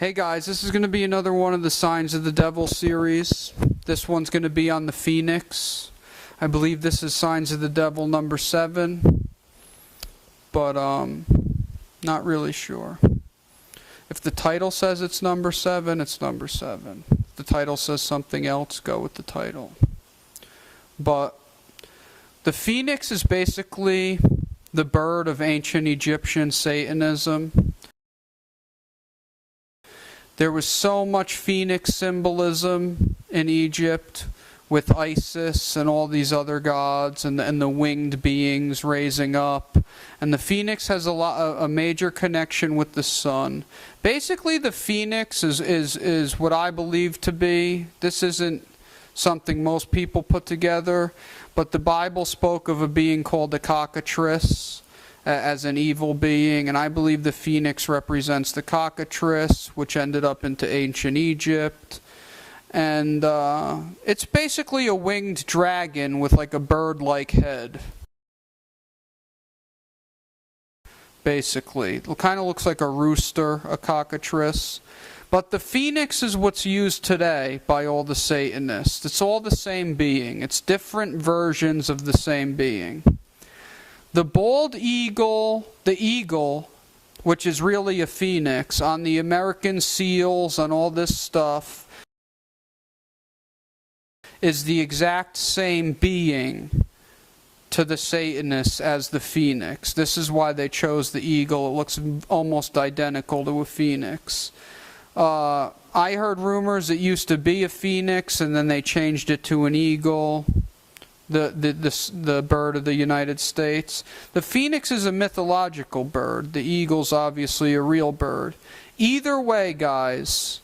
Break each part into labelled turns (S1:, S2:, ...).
S1: Hey guys, this is going to be another one of the Signs of the Devil series. This one's going to be on the Phoenix. I believe this is Signs of the Devil number 7, but not really sure. If the title says it's number 7, it's number 7. If the title says something else, go with the title. But the Phoenix is basically the bird of ancient Egyptian Satanism. There was so much phoenix symbolism in Egypt with Isis and all these other gods and the winged beings raising up. And the phoenix has a major connection with the sun. Basically, the phoenix is what I believe to be. This isn't something most people put together, but the Bible spoke of a being called a cockatrice as an evil being, and I believe the phoenix represents the cockatrice, which ended up into ancient Egypt. And it's basically a winged dragon with like a bird-like head. Basically, it kind of looks like a rooster, a cockatrice. But the phoenix is what's used today by all the Satanists. It's all the same being. It's different versions of the same being. The bald eagle, the eagle, which is really a phoenix, on the American seals and all this stuff, is the exact same being to the Satanists as the phoenix. This is why they chose the eagle. It looks almost identical to a phoenix. I heard rumors it used to be a phoenix and then they changed it to an eagle. The bird of the United States. The phoenix is a mythological bird. The eagle's obviously a real bird. Either way, guys,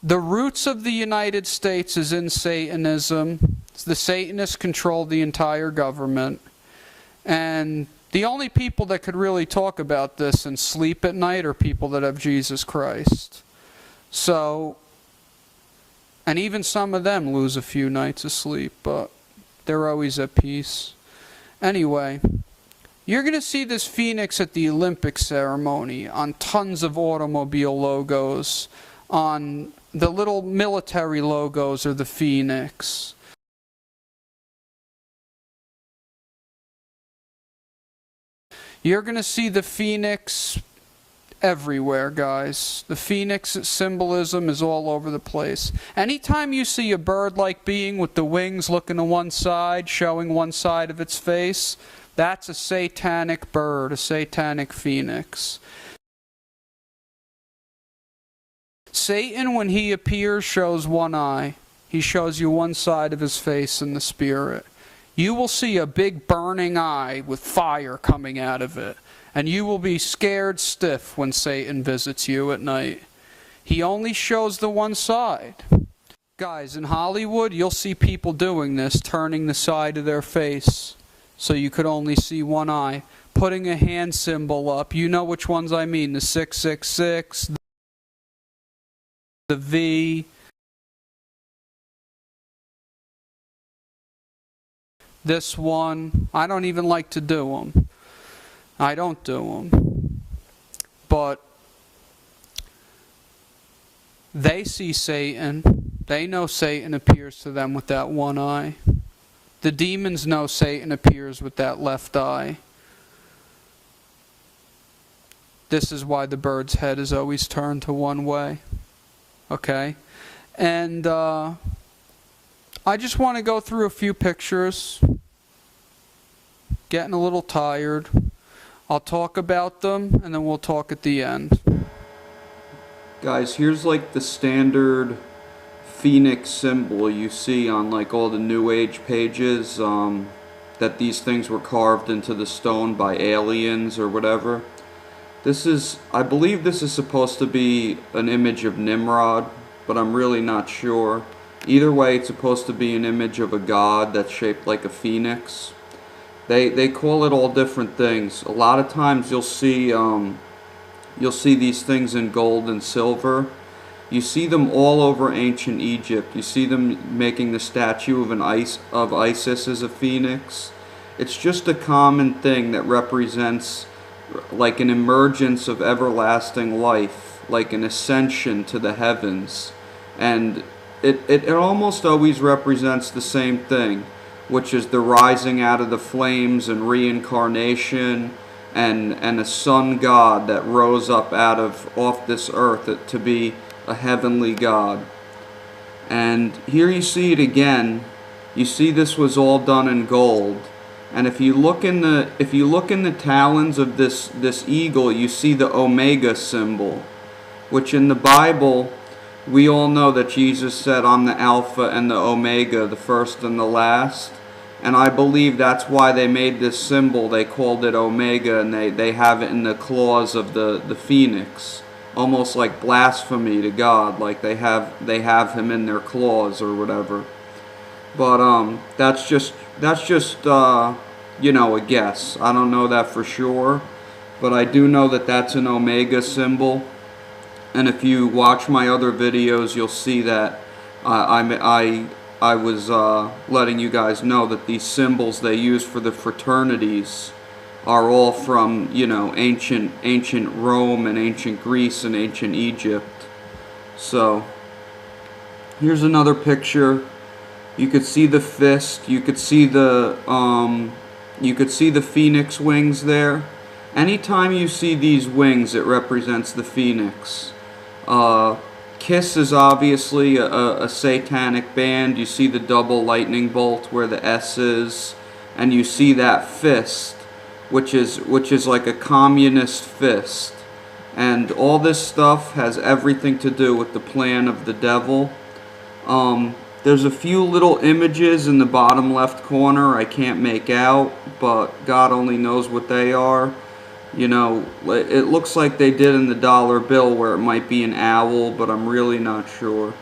S1: the roots of the United States is in Satanism. The Satanists control the entire government. And the only people that could really talk about this and sleep at night are people that have Jesus Christ. So, and even some of them lose a few nights of sleep, but they're always at peace. Anyway, you're going to see this phoenix at the Olympic ceremony, on tons of automobile logos, on the little military logos are the phoenix. You're going to see the phoenix everywhere, guys. The phoenix symbolism is all over the place. Anytime you see a bird-like being with the wings looking to one side, showing one side of its face, that's a satanic bird, a satanic phoenix. Satan, when he appears, shows one eye. He shows you one side of his face in the spirit. You will see a big burning eye with fire coming out of it. And you will be scared stiff when Satan visits you at night. He only shows the one side. Guys, in Hollywood, you'll see people doing this, turning the side of their face so you could only see one eye. Putting a hand symbol up. You know which ones I mean. The 666, the V. This one. I don't even like to do them. I don't do them. But they see Satan. They know Satan appears to them with that one eye. The demons know Satan appears with that left eye. This is why the bird's head is always turned to one way. Okay? And I just want to go through a few pictures. Getting a little tired. I'll talk about them, and then we'll talk at the end. Guys, here's like the standard phoenix symbol you see on like all the New Age pages, that these things were carved into the stone by aliens or whatever. This is, I believe this is supposed to be an image of Nimrod, but I'm really not sure. Either way, it's supposed to be an image of a god that's shaped like a phoenix. They call it all different things. A lot of times you'll see these things in gold and silver. You see them all over ancient Egypt. You see them making the statue of Isis as a phoenix. It's just a common thing that represents like an emergence of everlasting life
S2: like an ascension to the heavens. And it almost always represents the same thing, which is the rising out of the flames and reincarnation, and a sun god that rose up off this earth to be a heavenly god. And here you see it again. You see this was all done in gold. And if you look in the talons of this eagle, you see the Omega symbol, which in the Bible we all know that Jesus said, "I'm the Alpha and the Omega, the first and the last." And I believe that's why they made this symbol. They called it Omega, and they have it in the claws of the phoenix, almost like blasphemy to God, like they have him in their claws or whatever. But that's just you know, a guess. I don't know that for sure, but I do know that that's an Omega symbol. And if you watch my other videos, you'll see that I was letting you guys know that these symbols they use for the fraternities are all from, you know, ancient Rome and ancient Greece and ancient Egypt. So here's another picture. You could see the fist. You could see the phoenix wings there. Anytime you see these wings, it represents the phoenix. Kiss is obviously a satanic band. You see the double lightning bolt where the S is, and you see that fist, which is like a communist fist. And all this stuff has everything to do with the plan of the devil. There's a few little images in the bottom left corner I can't make out, but God only knows what they are. You know, it looks like they did in the dollar bill where it might be an owl, but I'm really not sure.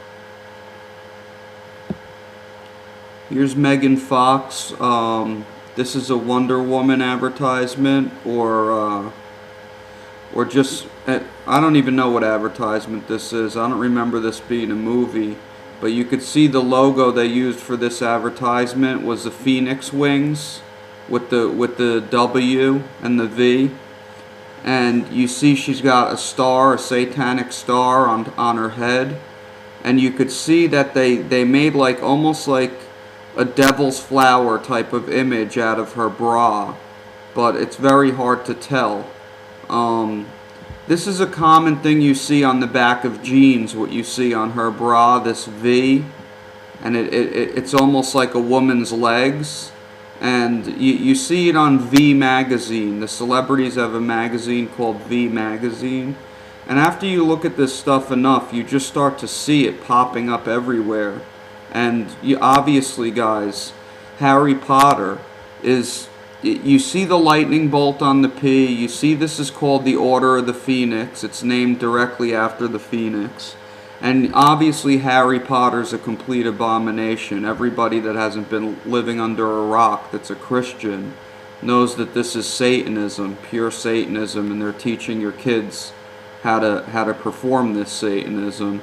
S2: Here's Megan Fox. This is a Wonder Woman advertisement, or just, I don't even know what advertisement this is. I don't remember this being a movie. But you could see the logo they used for this advertisement was the phoenix wings with the W and the V. And you see she's got a star, a satanic star on her head. And you could see that they made like almost like a devil's flower type of image out of her bra. But it's very hard to tell. This is a common thing you see on the back of jeans, what you see on her bra, this V, and it's almost like a woman's legs, and you see it on V Magazine. The celebrities have a magazine called V Magazine, and after you look at this stuff enough, you just start to see it popping up everywhere. And obviously, guys, Harry Potter is... You see the lightning bolt on the P. You see this is called the Order of the Phoenix. It's named directly after the Phoenix. And obviously Harry Potter's a complete abomination. Everybody that hasn't been living under a rock that's a Christian knows that this is Satanism, pure Satanism, and they're teaching your kids how to perform this Satanism.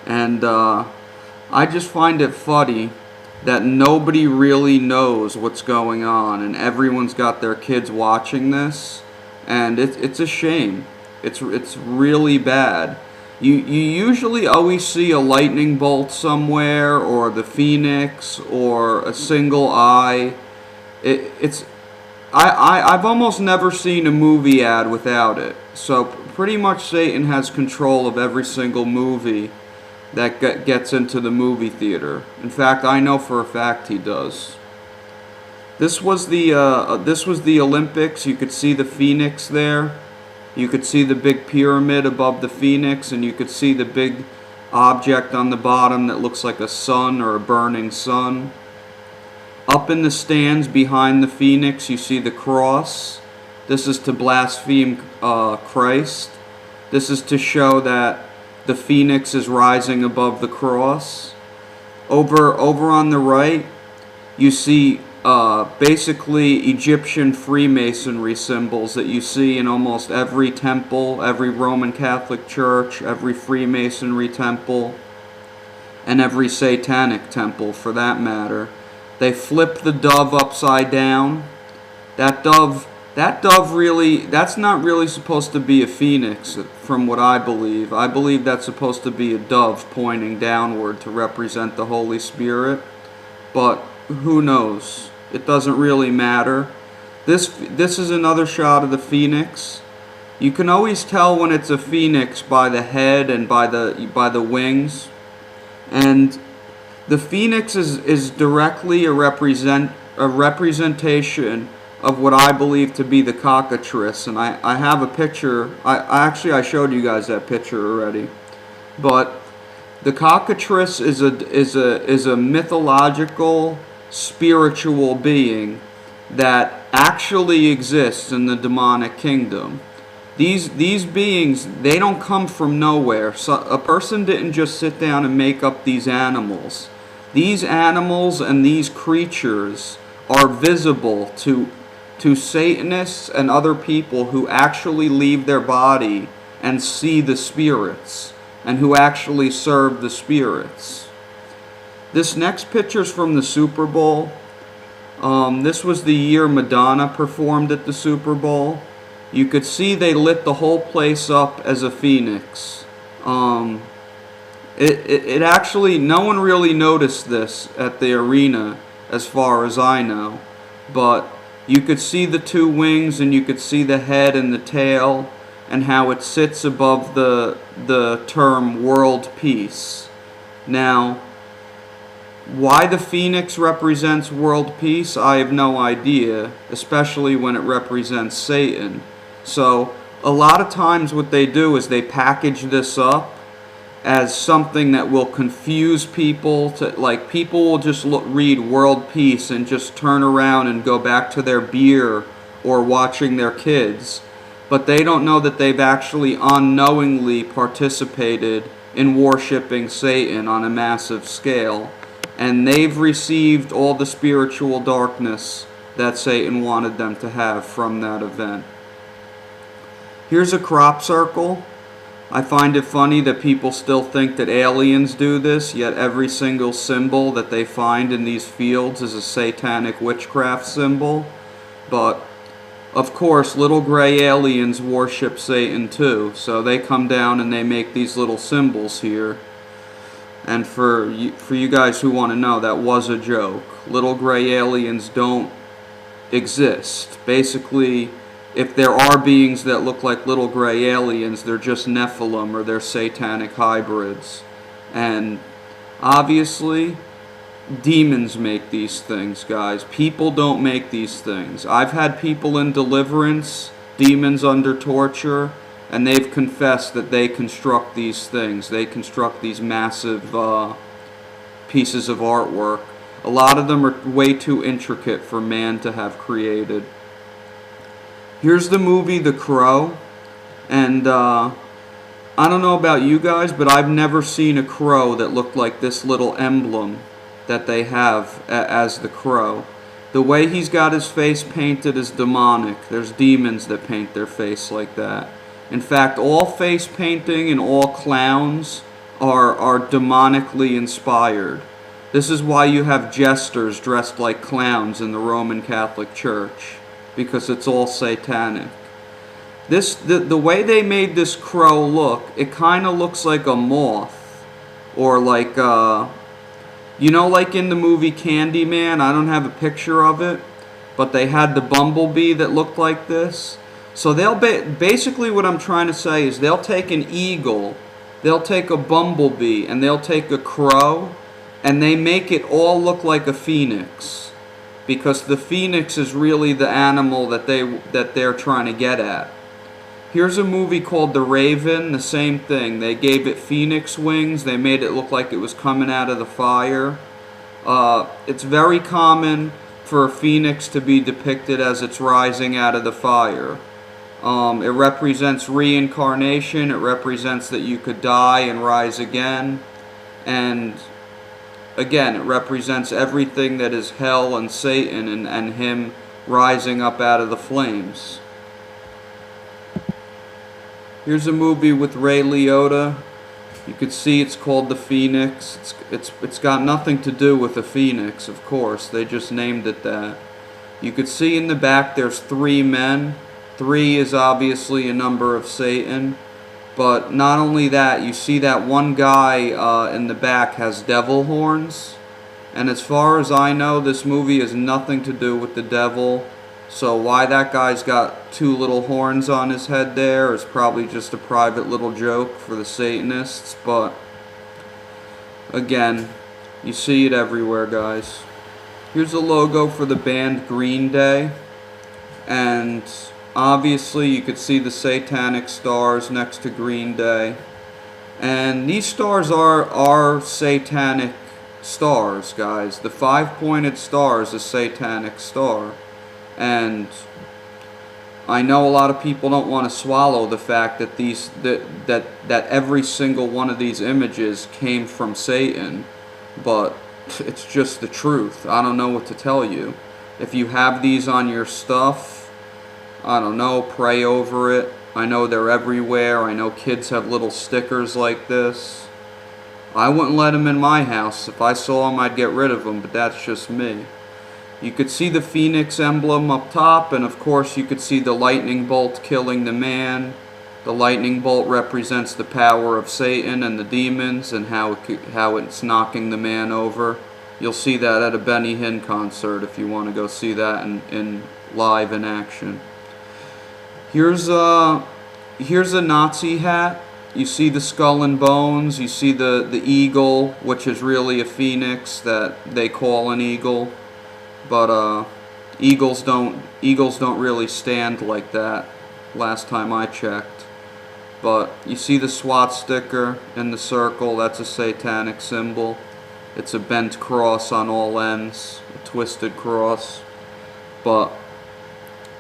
S2: And I just find it funny that nobody really knows what's going on, and everyone's got their kids watching this, and it's a shame. It's really bad. You usually always see a lightning bolt somewhere, or the phoenix, or a single eye. I've almost never seen a movie ad without it. So pretty much Satan has control of every single movie that gets into the movie theater. In fact, I know for a fact he does. This was the Olympics. You could see the phoenix there. You could see the big pyramid above the phoenix, and you could see the big object on the bottom that looks like a sun or a burning sun. Up in the stands behind the phoenix, you see the cross. This is to blaspheme Christ. This is to show that the phoenix is rising above the cross. Over on the right, you see basically Egyptian Freemasonry symbols that you see in almost every temple, every Roman Catholic church, every Freemasonry temple, and every Satanic temple for that matter. They flip the dove upside down. That dove that dove really, that's not really supposed to be a phoenix, from what I believe. I believe that's supposed to be a dove pointing downward to represent the Holy Spirit. But who knows? It doesn't really matter. This is another shot of the phoenix. You can always tell when it's a phoenix by the head and by the wings. And the phoenix is directly a representation of what I believe to be the cockatrice. And I have a picture. I showed you guys that picture already. But the cockatrice is a mythological, spiritual being that actually exists in the demonic kingdom. These beings, they don't come from nowhere. So a person didn't just sit down and make up these animals. These animals and these creatures are visible to Satanists and other people who actually leave their body and see the spirits, and who actually serve the spirits. This next picture is from the Super Bowl. This was the year Madonna performed at the Super Bowl. You could see they lit the whole place up as a phoenix. It actually, no one really noticed this at the arena as far as I know. But you could see the two wings, and you could see the head and the tail, and how it sits above the term world peace. Now, why the phoenix represents world peace, I have no idea, especially when it represents Satan. So a lot of times what they do is they package this up as something that will confuse people. Like, people will just read world peace and just turn around and go back to their beer or watching their kids. But they don't know that they've actually unknowingly participated in worshiping Satan on a massive scale. And they've received all the spiritual darkness that Satan wanted them to have from that event. Here's a crop circle. I find it funny that people still think that aliens do this, yet every single symbol that they find in these fields is a satanic witchcraft symbol. But of course, little gray aliens worship Satan too, so they come down and they make these little symbols here. And for you guys who want to know, that was a joke. Little gray aliens don't exist. Basically, if there are beings that look like little gray aliens, they're just Nephilim, or they're satanic hybrids. And obviously, demons make these things, guys. People don't make these things. I've had people in deliverance, demons under torture, and they've confessed that they construct these things. They construct these massive pieces of artwork. A lot of them are way too intricate for man to have created. Here's the movie The Crow. And I don't know about you guys, but I've never seen a crow that looked like this little emblem that they have as the crow. The way he's got his face painted is demonic. There's demons that paint their face like that. In fact, all face painting and all clowns are demonically inspired. This is why you have jesters dressed like clowns in the Roman Catholic Church, because it's all satanic. The way they made this crow look, it kind of looks like a moth, or like you know, like in the movie Candyman. I don't have a picture of it, but they had the bumblebee that looked like this. So they'll basically, what I'm trying to say is, they'll take an eagle, they'll take a bumblebee, and they'll take a crow, and they make it all look like a phoenix, because the phoenix is really the animal that they're trying to get at. Here's a movie called The Raven. The same thing. They gave it phoenix wings. They made it look like it was coming out of the fire. It's very common for a phoenix to be depicted as it's rising out of the fire. It represents reincarnation. It represents that you could die and rise again. And again, it represents everything that is hell and Satan, and him rising up out of the flames. Here's a movie with Ray Liotta. You could see it's called The Phoenix. It's got nothing to do with a phoenix, of course. They just named it that. You could see in the back there's 3 men. 3 is obviously a number of Satan. But not only that, you see that one guy in the back has devil horns. And as far as I know, this movie has nothing to do with the devil. So why that guy's got 2 little horns on his head there is probably just a private little joke for the Satanists. But again, you see it everywhere, guys. Here's a logo for the band Green Day. And obviously you could see the satanic stars next to Green Day. And these stars are satanic stars, guys. The 5-pointed star is a satanic star. And I know a lot of people don't want to swallow the fact that that every single one of these images came from Satan, but it's just the truth. I don't know what to tell you. If you have these on your stuff, I don't know, pray over it. I know they're everywhere. I know kids have little stickers like this. I wouldn't let them in my house. If I saw them, I'd get rid of them, but that's just me. You could see the phoenix emblem up top, and of course you could see the lightning bolt killing the man. The lightning bolt represents the power of Satan and the demons and how it's knocking the man over. You'll see that at a Benny Hinn concert if you want to go see that in live in action. Here's a Nazi hat. You see the skull and bones. You see the eagle, which is really a phoenix that they call an eagle. But eagles don't really stand like that. Last time I checked. But you see the SWAT sticker in the circle. That's a satanic symbol. It's a bent cross on all ends, a twisted cross. But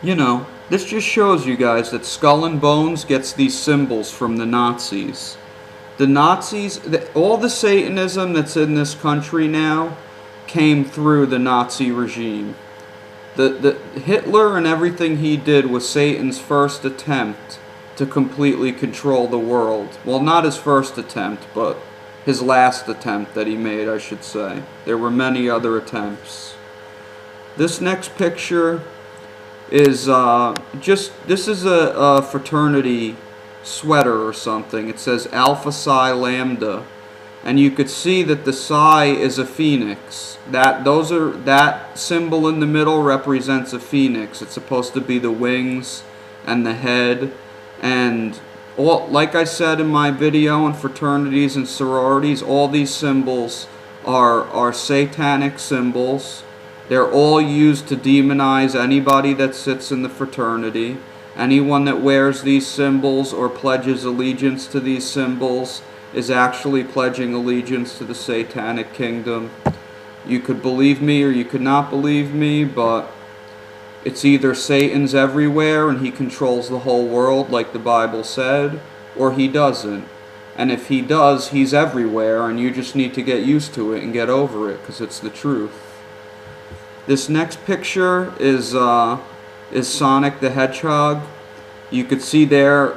S2: you know, this just shows you guys that Skull and Bones gets these symbols from the Nazis. The Nazis, all the Satanism that's in this country now came through the Nazi regime. The Hitler and everything he did was Satan's first attempt to completely control the world. Well, not his first attempt, but his last attempt that he made, I should say. There were many other attempts. This next picture is this is a fraternity sweater or something. It says Alpha Psi Lambda. And you could see that the psi is a phoenix. That symbol in the middle represents a phoenix. It's supposed to be the wings and the head. And like I said in my video on fraternities and sororities, all these symbols are satanic symbols. They're all used to demonize anybody that sits in the fraternity. Anyone that wears these symbols or pledges allegiance to these symbols is actually pledging allegiance to the satanic kingdom. You could believe me or you could not believe me, but it's either Satan's everywhere and he controls the whole world like the Bible said, or he doesn't. And if he does, he's everywhere and you just need to get used to it and get over it because it's the truth. This next picture is Sonic the Hedgehog. You could see there,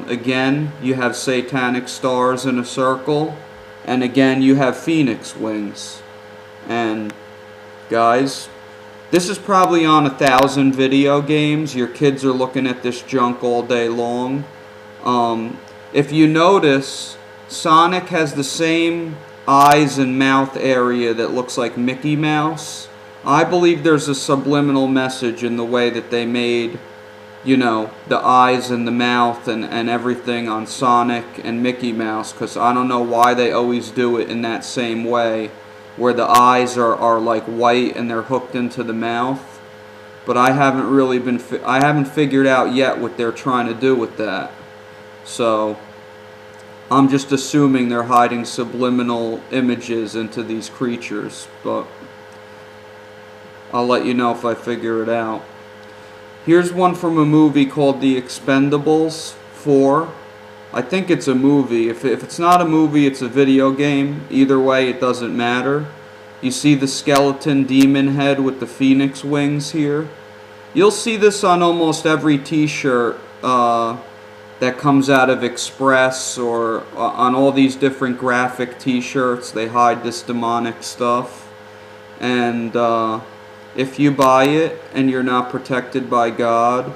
S2: again, you have satanic stars in a circle. And again, you have phoenix wings. And, guys, this is probably on 1,000 video games. Your kids are looking at this junk all day long. If you notice, Sonic has the same eyes and mouth area that looks like Mickey Mouse. I believe there's a subliminal message in the way that they made, you know, the eyes and the mouth and everything on Sonic and Mickey Mouse, because I don't know why they always do it in that same way, where the eyes are like white and they're hooked into the mouth. But I haven't figured out yet what they're trying to do with that. So I'm just assuming they're hiding subliminal images into these creatures, but I'll let you know if I figure it out. Here's one from a movie called The Expendables 4. I think it's a movie. If it's not a movie, it's a video game. Either way, it doesn't matter. You see the skeleton demon head with the phoenix wings here. You'll see this on almost every t-shirt that comes out of Express or on all these different graphic t-shirts. They hide this demonic stuff. And If you buy it and you're not protected by God,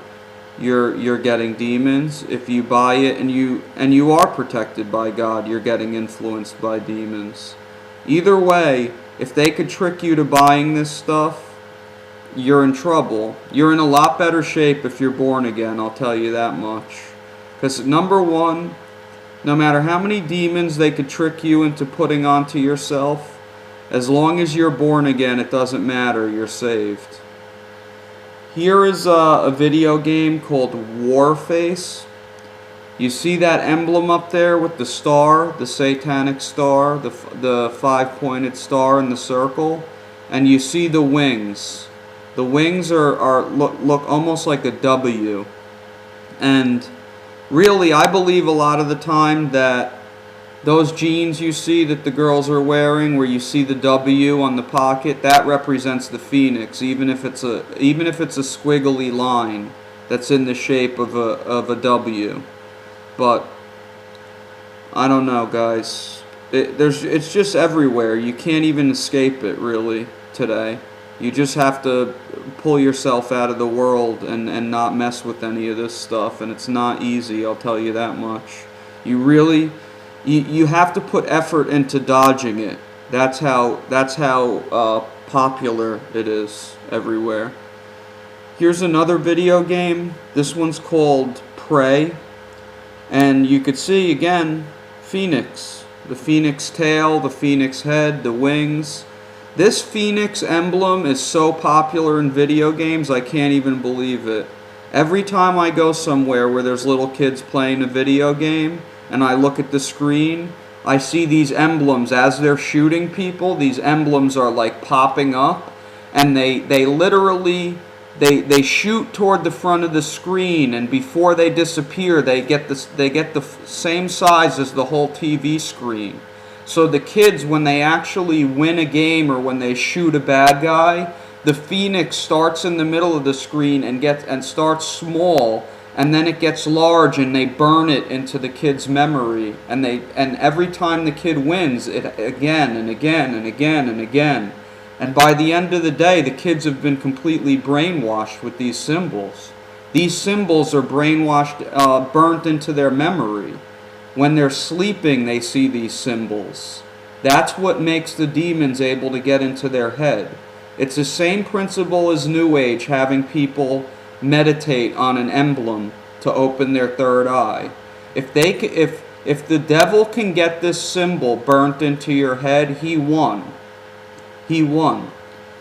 S2: you're getting demons. If you buy it and you are protected by God, you're getting influenced by demons. Either way, if they could trick you to buying this stuff, you're in trouble. You're in a lot better shape if you're born again, I'll tell you that much. Because number one, no matter how many demons they could trick you into putting onto yourself, as long as you're born again, it doesn't matter, you're saved. Here is a video game called Warface. You see that emblem up there with the star, the satanic star, the five-pointed star in the circle, and you see the wings. The wings look almost like a W. And really, I believe a lot of the time that those jeans you see that the girls are wearing, where you see the W on the pocket, that represents the phoenix, even if it's a squiggly line that's in the shape of a W. But I don't know, guys. It's just everywhere. You can't even escape it, really, today. You just have to pull yourself out of the world and not mess with any of this stuff. And it's not easy, I'll tell you that much. You have to put effort into dodging it. That's how popular it is everywhere. Here's another video game. This one's called Prey. And you could see, again, Phoenix. The Phoenix tail, the Phoenix head, the wings. This Phoenix emblem is so popular in video games, I can't even believe it. Every time I go somewhere where there's little kids playing a video game, and I look at the screen, I see these emblems as they're shooting people. These emblems are like popping up, and they literally they shoot toward the front of the screen, and before they disappear, they get the same size as the whole TV screen. So the kids, when they actually win a game or when they shoot a bad guy, the Phoenix starts in the middle of the screen and starts small, and then it gets large, and they burn it into the kid's memory, and every time the kid wins, it again and again and again and again. And by the end of the day, the kids have been completely brainwashed with these symbols. These symbols are brainwashed, burnt into their memory. When they're sleeping, they see these symbols. That's what makes the demons able to get into their head. It's the same principle as New Age, having people meditate on an emblem to open their third eye. If the devil can get this symbol burnt into your head, he won. He won.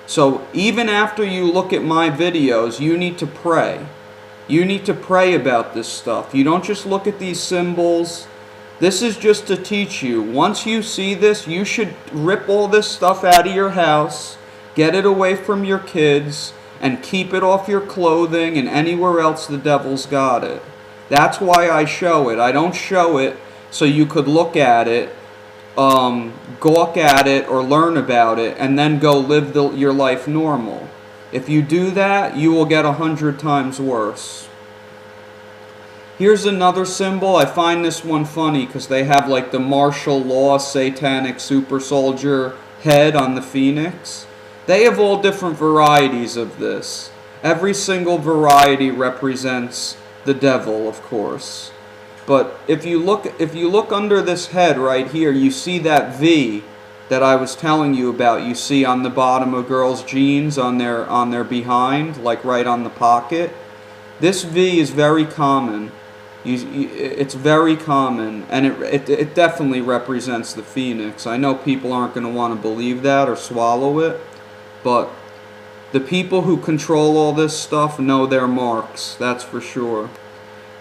S2: So even after you look at my videos, you need to pray. You need to pray about this stuff. You don't just look at these symbols. This is just to teach you. Once you see this, you should rip all this stuff out of your house, get it away from your kids, and keep it off your clothing and anywhere else the devil's got it. That's why I show it. I don't show it so you could look at it, gawk at it, or learn about it, and then go live your life normal. If you do that, you will get 100 times worse. Here's another symbol. I find this one funny because they have like the martial law satanic super soldier head on the Phoenix. They have all different varieties of this. Every single variety represents the devil, of course. But if you look under this head right here, you see that V that I was telling you about. You see on the bottom of girls' jeans on their behind, like right on the pocket. This V is very common. It's very common, and it definitely represents the Phoenix. I know people aren't going to want to believe that or swallow it, but the people who control all this stuff know their marks, that's for sure.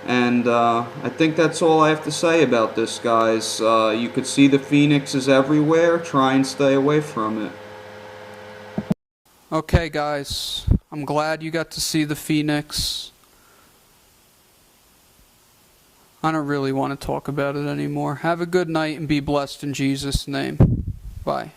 S2: And I think that's all I have to say about this, guys. You could see the Phoenix is everywhere. Try and stay away from it.
S1: Okay, guys. I'm glad you got to see the Phoenix. I don't really want to talk about it anymore. Have a good night and be blessed in Jesus' name. Bye.